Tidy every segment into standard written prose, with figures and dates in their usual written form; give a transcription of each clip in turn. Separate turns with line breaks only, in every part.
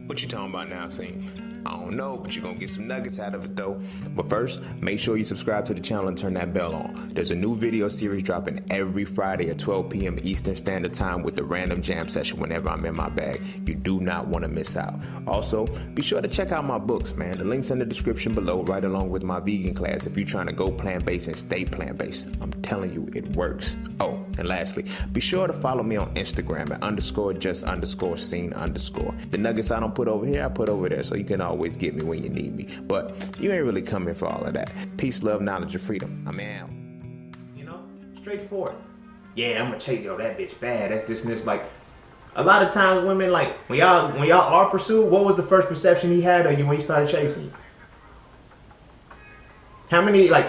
What you talking about now, Cine? I don't know, but you're gonna get some nuggets out of it though. But first, make sure you subscribe to the channel and turn that bell on. There's a new video series dropping every Friday at 12 p.m. Eastern Standard Time with the random jam session whenever I'm in my bag. You do not want to miss out. Also, be sure to check out my books, man. The link's in the description below, right along with my vegan class if you're trying to go plant-based and stay plant-based. I'm telling you, it works. Oh, and lastly, be sure to follow me on Instagram at _just_scene_. The nuggets I don't put over here, I put over there, so you can always get me when you need me. But you ain't really coming for all of that. Peace, love, knowledge, and freedom. I'm out. You know, straightforward. Yeah, I'm gonna chase that bitch bad. That's this and this. Like, a lot of times women, like, when y'all are pursued, what was the first perception he had of you when he started chasing you? How many, like,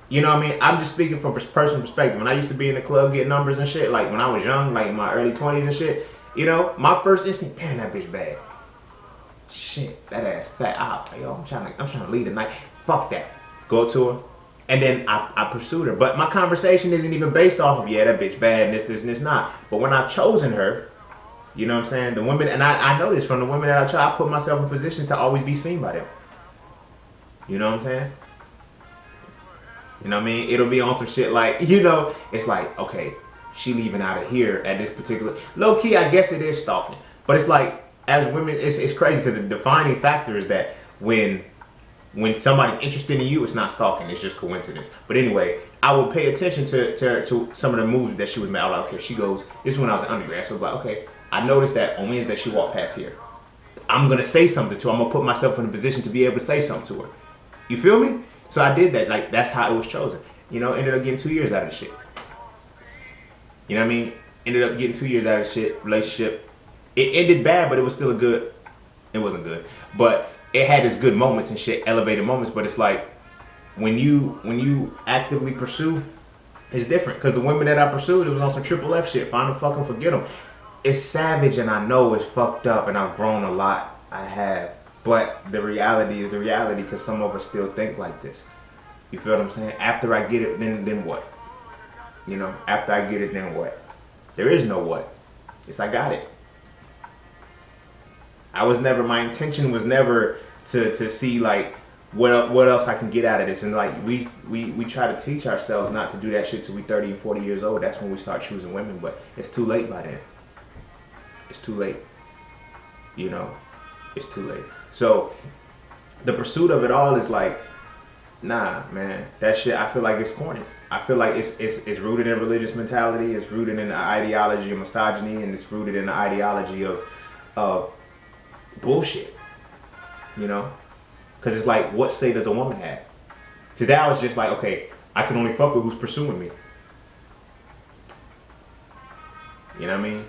you know what I mean? I'm just speaking from personal perspective. When I used to be in the club getting numbers and shit, like when I was young, like in my early 20s and shit, you know, my first instinct, damn, that bitch bad. Shit, that ass fat out. Yo, I'm trying to lead the night. Fuck that. Go to her. And then I pursued her. But my conversation isn't even based off of, yeah, that bitch bad and this, and this not. But when I've chosen her, you know what I'm saying? The women, and I know this from the women that I put myself in position to always be seen by them. You know what I'm saying? You know what I mean? It'll be on some shit like, you know, it's like, okay, she leaving out of here at this particular, low key, I guess it is stalking. But it's like, as women, it's crazy because the defining factor is that when somebody's interested in you, it's not stalking, it's just coincidence. But anyway, I would pay attention to some of the moves that she would make. I was like, okay, she goes, this is when I was an undergrad, so I was like, okay, I noticed that on Wednesday she walked past here. I'm gonna say something to her. I'm gonna put myself in a position to be able to say something to her. You feel me? So I did that. Like, that's how it was chosen. You know, ended up getting 2 years out of the shit. You know what I mean? Ended up getting 2 years out of the shit, relationship. It ended bad, but it was still it wasn't good. But it had its good moments and shit, elevated moments. But it's like, when you actively pursue, it's different. Because the women that I pursued, it was on some triple F shit. Find them, fucking forget them. It's savage, and I know it's fucked up, and I've grown a lot. I have. But the reality is the reality, because some of us still think like this. You feel what I'm saying? After I get it, then what? You know, after I get it, then what? There is no what. It's I got it. My intention was never to see like what else I can get out of this. And like we try to teach ourselves not to do that shit till we 30 and 40 years old. That's when we start choosing women, but it's too late by then. It's too late. You know, it's too late. So the pursuit of it all is like, nah, man, that shit, I feel like it's corny. I feel like it's rooted in religious mentality, it's rooted in the ideology of misogyny, and it's rooted in the ideology of bullshit. You know? Because it's like, what say does a woman have? Because that was just like, okay, I can only fuck with who's pursuing me. You know what I mean?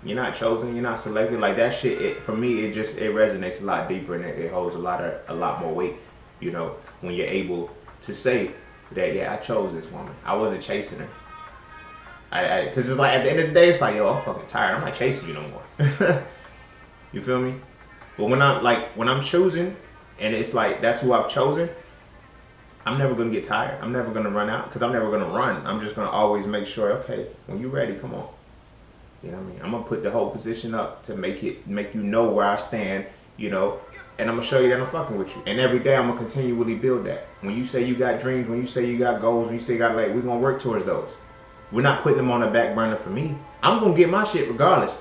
You're not chosen, you're not selected. Like that shit, for me, it resonates a lot deeper, and it holds a lot more weight, you know, when you're able to say that, yeah, I chose this woman. I wasn't chasing her. Because it's like, at the end of the day, it's like, yo, I'm fucking tired. I'm not chasing you no more. You feel me? But when I'm choosing, and it's like, that's who I've chosen, I'm never going to get tired. I'm never going to run out, because I'm never going to run. I'm just going to always make sure, okay, when you're ready, come on. You know what I mean? I'm going to put the whole position up to make you know where I stand, you know, and I'm going to show you that I'm fucking with you. And every day I'm going to continually build that. When you say you got dreams, when you say you got goals, when you say you got, like, we're going to work towards those. We're not putting them on the back burner for me. I'm going to get my shit regardless.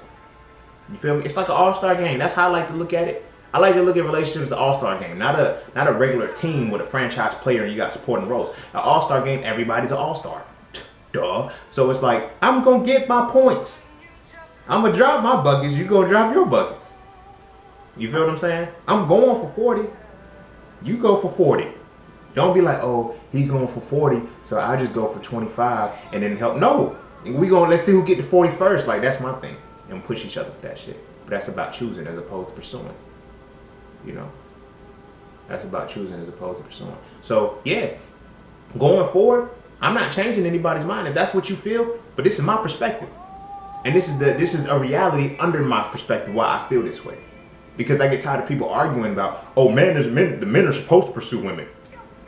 You feel me? It's like an all-star game. That's how I like to look at it. I like to look at relationships as an all-star game, not a regular team with a franchise player and you got supporting roles. An all-star game, everybody's an all-star. Duh. So it's like, I'm going to get my points. I'm going to drop my buckets, you going to drop your buckets. You feel what I'm saying? I'm going for 40. You go for 40. Don't be like, oh, he's going for 40, so I just go for 25 and then help. No. Let's see who get to 40 first. Like, that's my thing. And push each other for that shit. But that's about choosing as opposed to pursuing. You know? That's about choosing as opposed to pursuing. So, yeah. Going forward, I'm not changing anybody's mind if that's what you feel, but this is my perspective. And this is a reality under my perspective why I feel this way. Because I get tired of people arguing about, oh man, the men are supposed to pursue women.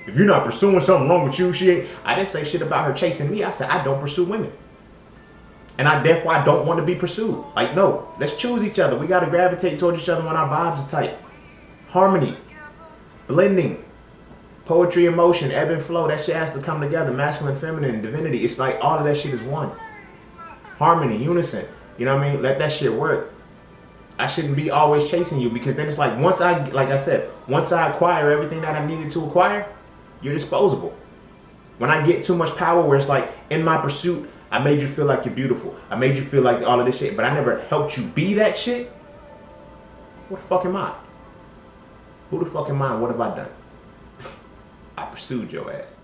If you're not pursuing something wrong with you, I didn't say shit about her chasing me. I said I don't pursue women. And therefore I don't want to be pursued. Like, no, let's choose each other. We got to gravitate towards each other when our vibes is tight. Harmony, blending, poetry, emotion, ebb and flow. That shit has to come together. Masculine, feminine, divinity. It's like all of that shit is one. Harmony, unison. You know what I mean? Let that shit work. I shouldn't be always chasing you, because then it's like once I acquire everything that I needed to acquire, you're disposable. When I get too much power, where it's like in my pursuit, I made you feel like you're beautiful. I made you feel like all of this shit, but I never helped you be that shit. What the fuck am I? Who the fuck am I? What have I done? I pursued your ass.